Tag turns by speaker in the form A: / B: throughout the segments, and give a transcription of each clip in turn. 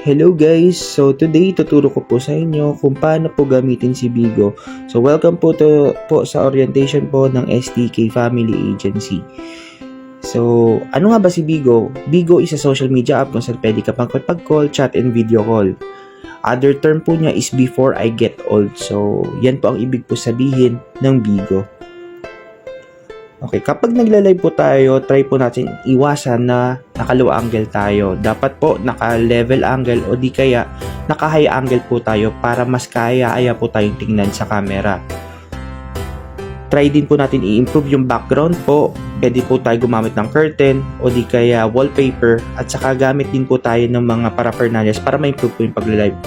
A: Hello guys! So today tuturo ko po sa inyo kung paano po gamitin si Bigo. So welcome po sa orientation po ng STK Family Agency. So ano nga ba si Bigo? Bigo is a social media app kung saan pwede ka pag-call, chat, and video call. Other term po niya is before I get old. So yan po ang ibig po sabihin ng Bigo. Okay, kapag nagla-live po tayo, try po natin iwasan na naka-low angle tayo. Dapat po naka-level angle o di kaya naka-high angle po tayo para mas kaya po tayong tingnan sa camera. Try din po natin i-improve yung background po. Pwede po tayo gumamit ng curtain o di kaya wallpaper at saka gamit din po tayo ng mga paraphernalias para ma-improve po yung pag-live.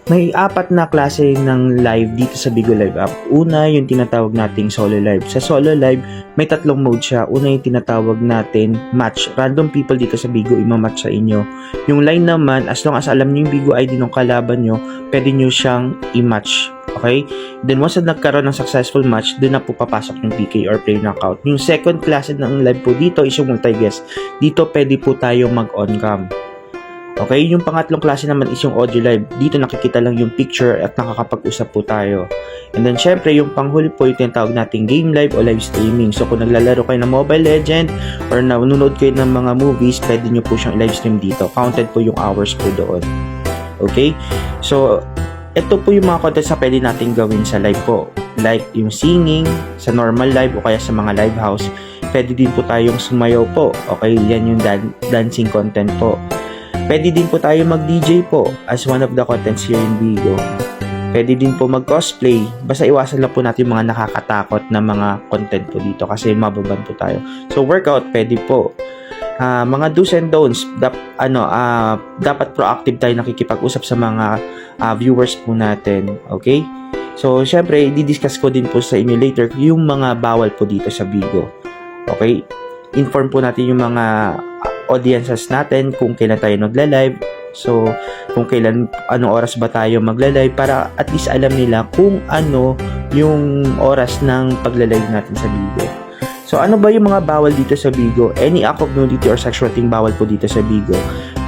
A: May 4 na klase ng live dito sa Bigo Live app. Una, yung tinatawag nating solo live. Sa solo live, may 3 mode siya. Una, yung tinatawag natin match. Random people dito sa Bigo, ima-match sa inyo. Yung line naman, as long as alam niyo yung Bigo ID ng kalaban nyo, pwede nyo siyang i-match. Okay? Then once na nagkaroon ng successful match, doon na po papasok yung PK or play knockout. Yung second klase ng live po dito is yung multi-guest. Dito pwede po tayo mag-on cam. Okay, yung pangatlong klase naman is yung audio live. Dito nakikita lang yung picture at nakakapag-usap po tayo. And then syempre yung panghuli po yung tinatawag nating game live o live streaming. So kung naglalaro kayo ng Mobile Legend or nanonood kayo ng mga movies, pwede nyo po siyang live stream dito. Counted po yung hours po doon. Okay, so ito po yung mga content na pwede natin gawin sa live po. Like yung singing sa normal live o kaya sa mga live house. Pwede din po tayong sumayaw po. Okay, yan yung dancing content po. Pwede din po tayo mag-DJ po as one of the contents here in Bigo. Pwede din po mag-cosplay. Basta iwasan lang po natin yung mga nakakatakot na mga content po dito kasi mababan po tayo. So workout, pwede po. Mga do's and don'ts, dapat proactive tayo nakikipag-usap sa mga viewers po natin. Okay? So syempre, i-discuss ko din po sa inyo later yung mga bawal po dito sa Bigo. Okay? Inform po natin yung mga audiences natin kung kailan tayo nagla-live. So, kung anong oras ba tayo magla-live para at least alam nila kung ano yung oras ng pagla-live natin sa Bigo. So, ano ba yung mga bawal dito sa Bigo? Any act of nudity or sexual thing bawal po dito sa Bigo.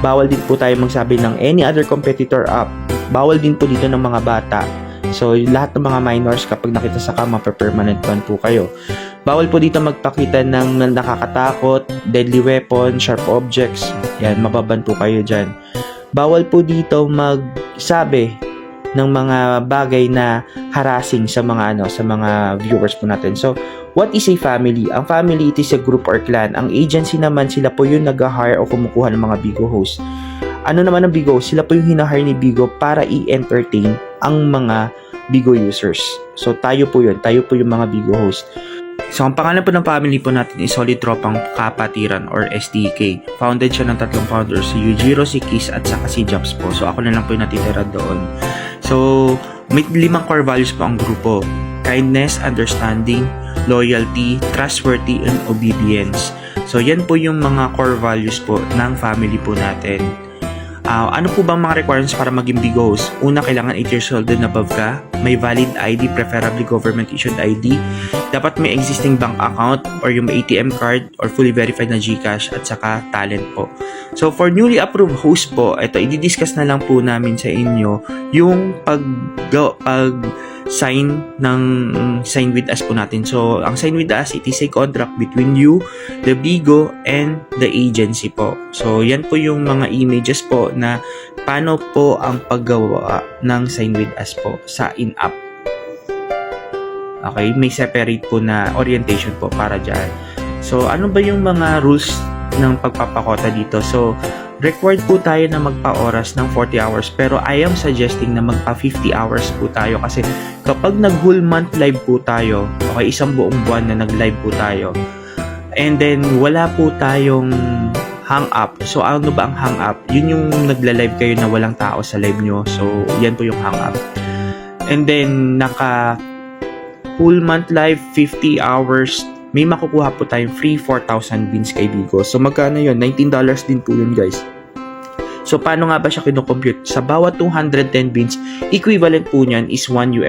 A: Bawal din po tayo magsabi ng any other competitor app. Bawal din po dito ng mga bata. So, lahat ng mga minors kapag nakita sa kama, permanent ban po kayo. Bawal po dito magpakita ng nakakatakot, deadly weapon, sharp objects. Yan, mababan po kayo dyan. Bawal po dito magsabi ng mga bagay na harassing sa mga viewers po natin. So, what is a family? Ang family, it is a group or clan. Ang agency naman, sila po yung nag-hire o kumukuha ng mga Bigo host. Ano naman ang Bigo? Sila po yung hina-hire ni Bigo para i-entertain ang mga Bigo users. So, tayo po yun. Tayo po yung mga Bigo host. So, ang pangalan po ng family po natin is Solid Tropang Kapatiran or STK. Founded siya ng 3 founders, si Yujiro, si Kiss, at saka si Jobs po. So, ako na lang po yung natitira doon. So, may 5 core values po ang grupo. Kindness, understanding, loyalty, trustworthy, and obedience. So, yan po yung mga core values po ng family po natin. Ano po bang mga requirements para maging Bigo host? Una, kailangan 8 years old and above ka. May valid ID, preferably government-issued ID. Dapat may existing bank account or yung ATM card or fully verified na GCash at saka talent po. So, for newly approved host po, ito, i-discuss na lang po namin sa inyo yung sign with us po natin. So, ang sign with us, it is a contract between you, the Bigo, and the agency po. So, yan po yung mga images po na paano po ang paggawa ng sign with us po sa in-app. Okay, may separate po na orientation po para dyan. So, ano ba yung mga rules ng pagpapakota dito? So, required po tayo na magpa-oras ng 40 hours pero I am suggesting na magpa 50 hours po tayo kasi kapag nag-whole month live po tayo, okay, isang buong buwan na nag-live po tayo, and then wala po tayong hang up. So, ano ba ang hang up? Yun yung nagla-live kayo na walang tao sa live nyo. So, yan po yung hang up. And then, whole month live, 50 hours, may makukuha po tayong free 4,000 wins kay Bigo. So, magkano yun? $19 din po yun, guys. So, paano nga ba siya kinocompute? Sa bawat 210 beans, equivalent po niyan is $1.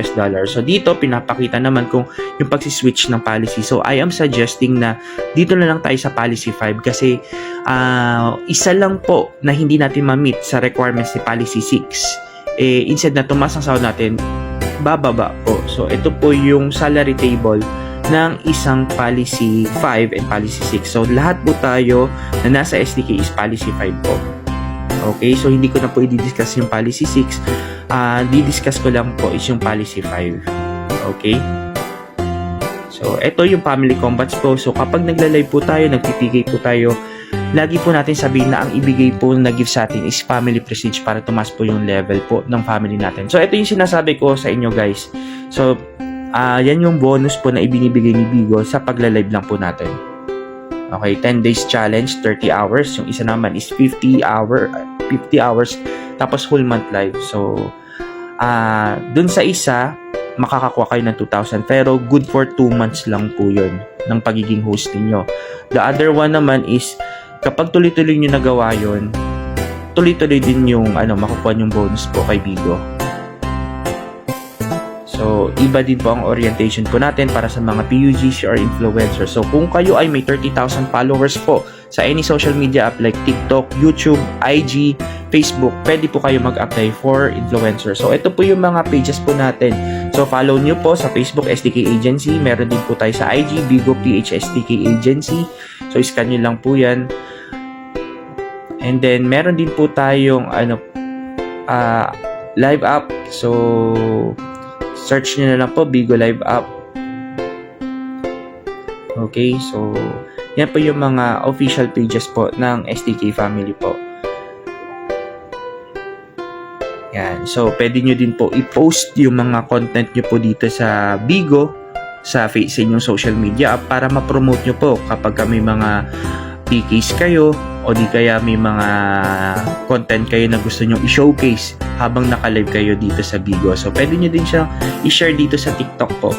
A: So, dito, pinapakita naman kung yung pagsiswitch ng policy. So, I am suggesting na dito na lang tayo sa policy 5 kasi isa lang po na hindi natin ma-meet sa requirements ni policy 6. Instead na tumaas ang sahod natin, bababa po. So, ito po yung salary table ng isang policy 5 and policy 6. So, lahat po tayo na nasa STK is policy 5 po. Okay, so hindi ko na po i-discuss yung policy 6. Di-discuss ko lang po is yung policy 5. Okay? So, ito yung family combats po. So, kapag nagla-live po tayo, nagpipigay po tayo, lagi po natin sabihin na ang ibigay po na gift sa atin is family prestige para tumas po yung level po ng family natin. So, ito yung sinasabi ko sa inyo guys. So, yan yung bonus po na ibinibigay ni Bigo sa pagla-live lang po natin. Okay, 10 days challenge, 30 hours. Yung isa naman is 50 hours, tapos whole month live. So, dun sa isa, makakakuha kayo ng 2,000. Pero, good for 2 months lang po yun ng pagiging host niyo. The other one naman is, kapag tuloy-tuloy nyo nagawa yun, tuloy-tuloy din yung, makukuha yung bonus po kay Bigo. So, iba din po ang orientation po natin para sa mga PUGs or influencers. So, kung kayo ay may 30,000 followers po sa any social media app like TikTok, YouTube, IG, Facebook, pwede po kayo mag-apply for influencer. So, ito po yung mga pages po natin. So, follow nyo po sa Facebook, STK Agency. Meron din po tayo sa IG, Bigo PH STK Agency. So, scan nyo lang po yan. And then, meron din po tayong live app. So, search nyo na lang po, Bigo Live App. Okay, so, yan po yung mga official pages po ng STK family po. Yan, so, pwede nyo din po i-post yung mga content nyo po dito sa Bigo, sa inyong social media app para ma-promote nyo po kapag may mga PKs kayo o di kaya may mga content kayo na gusto nyo i-showcase habang naka-live kayo dito sa Bigo. So, pwede nyo din siyang i-share dito sa TikTok po.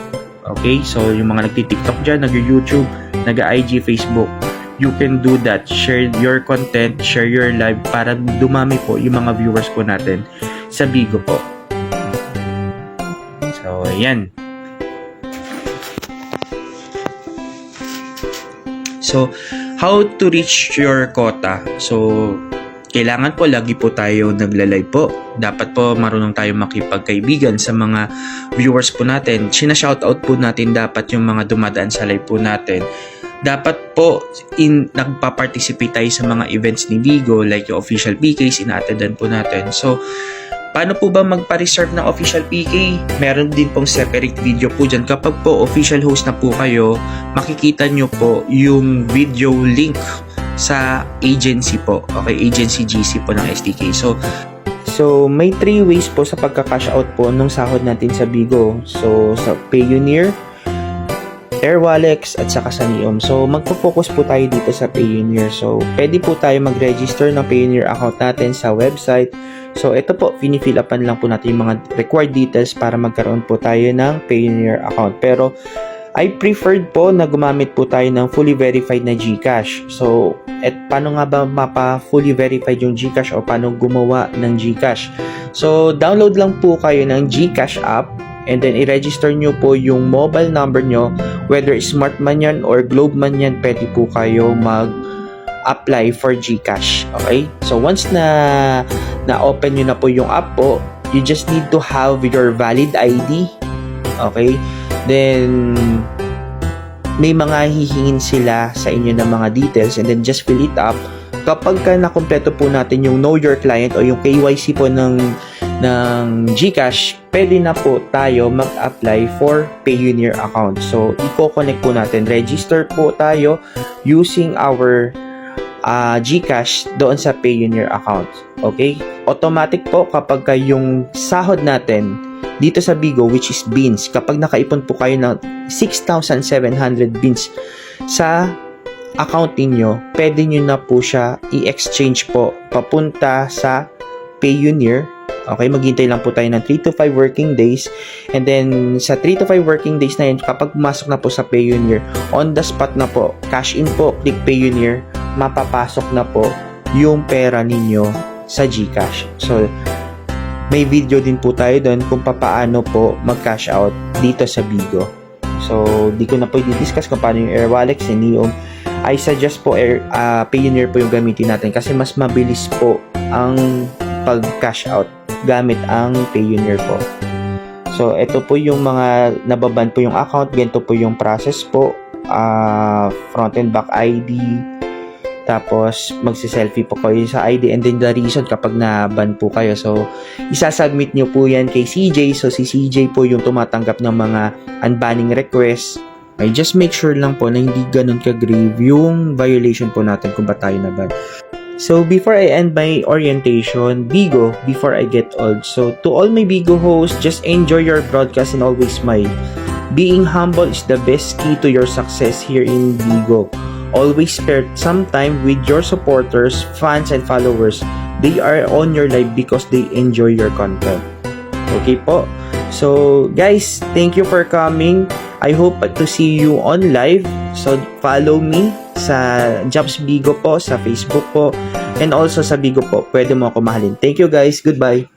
A: Okay? So, yung mga nagti-TikTok dyan, nag-YouTube, nag-IG, Facebook, you can do that. Share your content, share your live para dumami po yung mga viewers po natin sa Bigo po. So, ayan. So, how to reach your quota? So, kailangan po lagi po tayo nagla-live po. Dapat po marunong tayo makipagkaibigan sa mga viewers po natin. Sina-shoutout po natin dapat yung mga dumadaan sa live po natin. Dapat po nagpa-participate tayo sa mga events ni Bigo like yung official PKs, ina-attendan po natin. So, paano po ba magpa-reserve ng official PK? Meron din pong separate video po dyan. Kapag po official host na po kayo, makikita nyo po yung video link sa agency po. Okay, agency GC po ng STK. So may 3 ways po sa pagka-cash out po nung sahod natin sa Bigo. So, sa Payoneer, Airwallex, at saka sa Neom. So, magpo-focus po tayo dito sa Payoneer. So, pwede po tayo mag-register ng Payoneer account natin sa website. So, ito po, fini-fill upan lang po natin yung mga required details para magkaroon po tayo ng Payoneer account. Pero, I preferred po na gumamit po tayo ng fully verified na GCash. So, paano nga ba mapa-fully verified yung GCash o paano gumawa ng GCash? So, download lang po kayo ng GCash app and then i-register nyo po yung mobile number nyo, whether smart man yan or globe man yan, pwede po kayo mag-apply for GCash. Okay? So, once na-open nyo na po yung app po, you just need to have your valid ID. Okay? Then, may mga hihingin sila sa inyo ng mga details and then just fill it up. Kapag nakompleto po natin yung Know Your Client o yung KYC po ng GCash, pwede na po tayo mag-apply for Payoneer account. So, i-connect po natin. Register po tayo using our GCash doon sa Payoneer account. Okay? Automatic po kapag yung sahod natin dito sa Bigo, which is beans, kapag nakaipon po kayo ng 6,700 beans sa account niyo, pwede nyo na po siya i-exchange po papunta sa Payoneer. Okay, maghintay lang po tayo ng 3 to 5 working days. And then, sa 3 to 5 working days na yun, kapag pumasok na po sa Payoneer, on the spot na po, cash in po, click Payoneer, mapapasok na po yung pera ninyo sa GCash. So, may video din po tayo doon kung paano po mag-cash out dito sa Bigo. So, di ko na po i-discuss kung paano yung Air Wallet kasi I suggest po Payoneer po yung gamitin natin kasi mas mabilis po ang pag-cash out gamit ang Payoneer po. So, ito po yung mga nababan po yung account, ganito po yung process po, front and back ID, tapos magsi-selfie po kayo sa ID, and then the reason kapag na-ban po kayo. So, isasubmit nyo po yan kay CJ. So, si CJ po yung tumatanggap ng mga unbanning requests. Okay, just make sure lang po na hindi ganun ka-grave yung violation po natin kung ba tayo na-ban. So, before I end my orientation, Bigo, before I get old. So, to all my Bigo hosts, just enjoy your broadcast and always smile. Being humble is the best key to your success here in Bigo. Always spare some time with your supporters, fans, and followers. They are on your live because they enjoy your content. Okay po? So, guys, thank you for coming. I hope to see you on live. So, follow me sa Jobs Bigo po, sa Facebook po, and also sa Bigo po. Pwede mo ako mahalin. Thank you, guys. Goodbye.